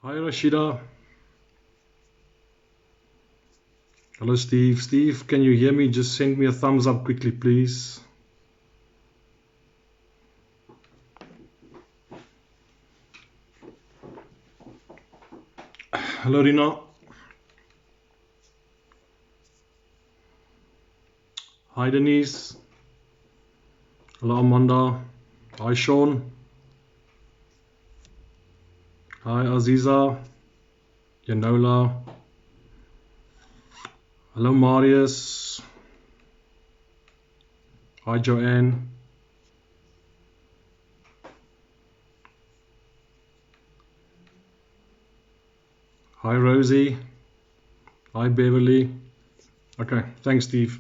Hi Rashida. Hello Steve. Steve, can you hear me? Just send me a thumbs up quickly, please. Hello Rina. Hi Denise. Hello Amanda. Hi Sean. Hi Aziza. Yanola. Hello Marius. Hi Joanne. Hi Rosie. Hi Beverly. Okay, thanks Steve.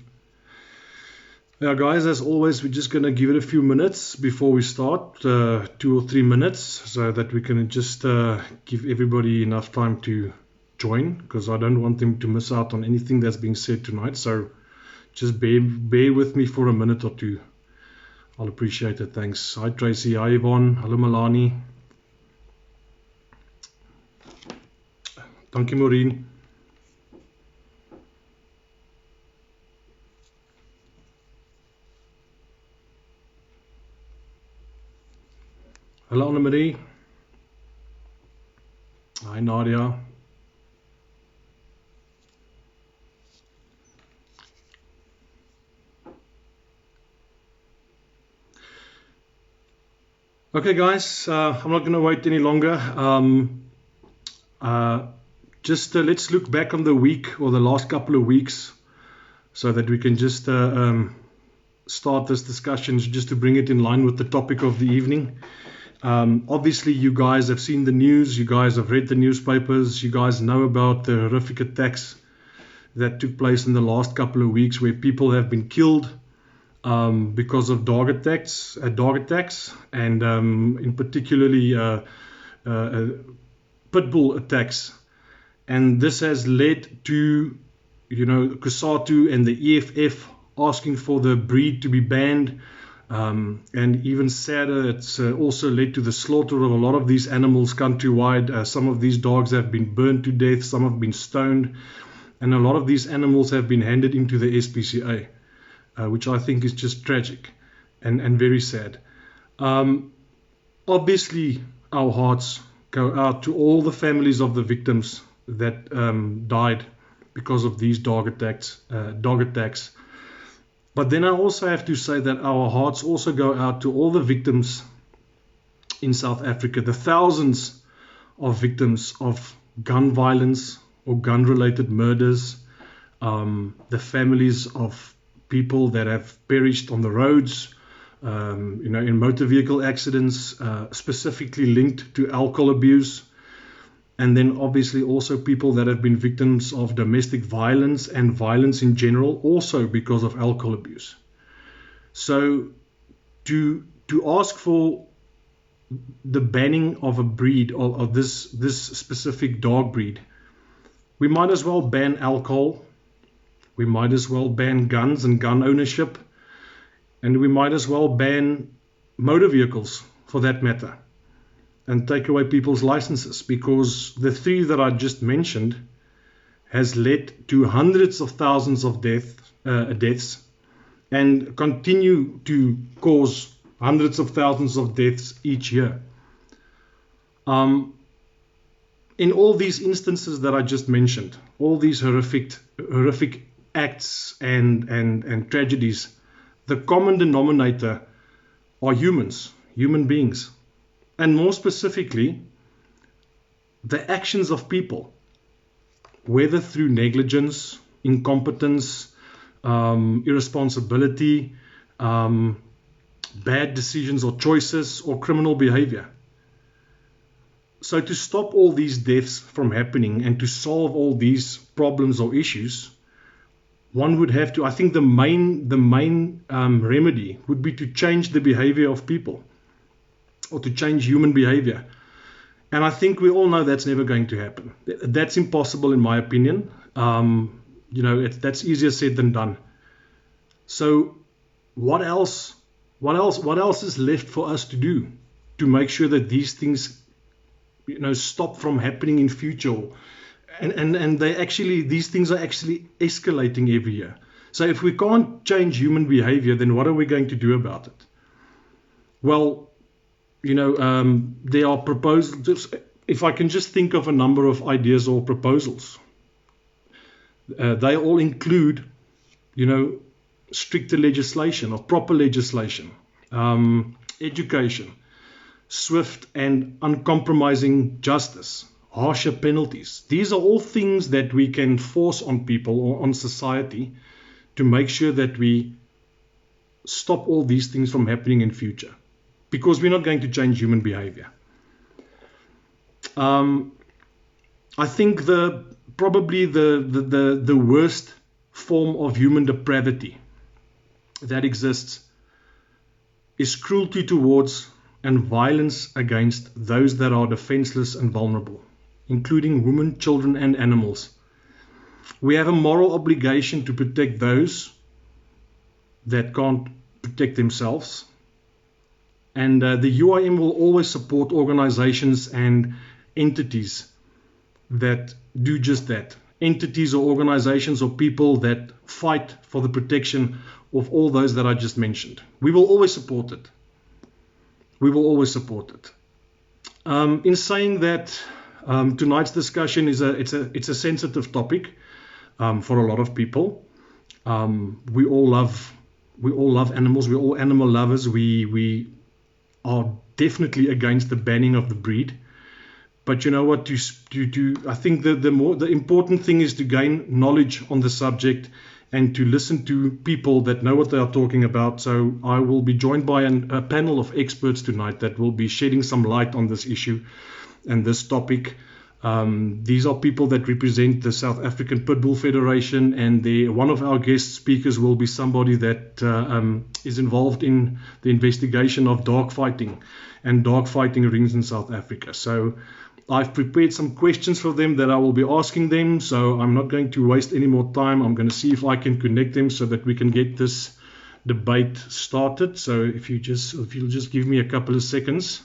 Yeah guys, as always, we're just gonna give it a few minutes before we start, 2 or 3 minutes, so that we can just give everybody enough time to join, because I don't want them to miss out on anything that's being said tonight. So just bear with me for a minute or two. I'll appreciate it. Thanks. Hi Tracy. Hi Yvonne. Hello Milani. Dankie Maureen. Hello Anna-Marie. Hi Nadia. Okay guys, I'm not going to wait any longer. Let's look back on the week or the last couple of weeks, so that we can just start this discussion, just to bring it in line with the topic of the evening. Obviously you guys have seen the news, you guys have read the newspapers, you guys know about the horrific attacks that took place in the last couple of weeks, where people have been killed because of dog attacks, and in particularly pit bull attacks. And this has led to, COSATU and the EFF asking for the breed to be banned. And even sadder, it's also led to the slaughter of a lot of these animals countrywide. Some of these dogs have been burned to death, some have been stoned, and a lot of these animals have been handed into the SPCA, which I think is just tragic and very sad. Obviously, our hearts go out to all the families of the victims that died because of these dog attacks. But then I also have to say that our hearts also go out to all the victims in South Africa, the thousands of victims of gun violence or gun-related murders, the families of people that have perished on the roads, in motor vehicle accidents, specifically linked to alcohol abuse. And then obviously also people that have been victims of domestic violence and violence in general, also because of alcohol abuse. So to ask for the banning of a breed, of this specific dog breed, we might as well ban alcohol, we might as well ban guns and gun ownership, and we might as well ban motor vehicles for that matter, and take away people's licenses, because the three that I just mentioned has led to hundreds of thousands of deaths, and continue to cause hundreds of thousands of deaths each year. In all these instances that I just mentioned, all these horrific acts and tragedies, the common denominator are human beings. And more specifically, the actions of people, whether through negligence, incompetence, irresponsibility, bad decisions or choices, or criminal behavior. So to stop all these deaths from happening and to solve all these problems or issues, one would have to, I think the main remedy would be to change the behavior of people, or to change human behavior. And I think we all know that's never going to happen. That's impossible in my opinion. That's easier said than done. So what else is left for us to do to make sure that these things stop from happening in future. And these things are actually escalating every year. So if we can't change human behavior, then what are we going to do about it? Well, there are proposals. If I can just think of a number of ideas or proposals, they all include, stricter legislation or proper legislation, education, swift and uncompromising justice, harsher penalties. These are all things that we can force on people or on society to make sure that we stop all these things from happening in future, because we're not going to change human behavior. I think probably the worst form of human depravity that exists is cruelty towards and violence against those that are defenseless and vulnerable, including women, children, and animals. We have a moral obligation to protect those that can't protect themselves. And the UIM will always support organizations and entities that do just that. Entities or organizations or people that fight for the protection of all those that I just mentioned. We will always support it. We will always support it. In saying that, tonight's discussion is it's a sensitive topic for a lot of people. We all love animals. We're all animal lovers. We are definitely against the banning of the breed. But you know what? I think the important thing is to gain knowledge on the subject and to listen to people that know what they are talking about. So I will be joined by a panel of experts tonight that will be shedding some light on this issue and this topic. These are people that represent the South African Pit Bull Federation, and one of our guest speakers will be somebody that is involved in the investigation of dog fighting and dog fighting rings in South Africa. So I've prepared some questions for them that I will be asking them, so I'm not going to waste any more time. I'm going to see if I can connect them so that we can get this debate started. So if you'll just give me a couple of seconds.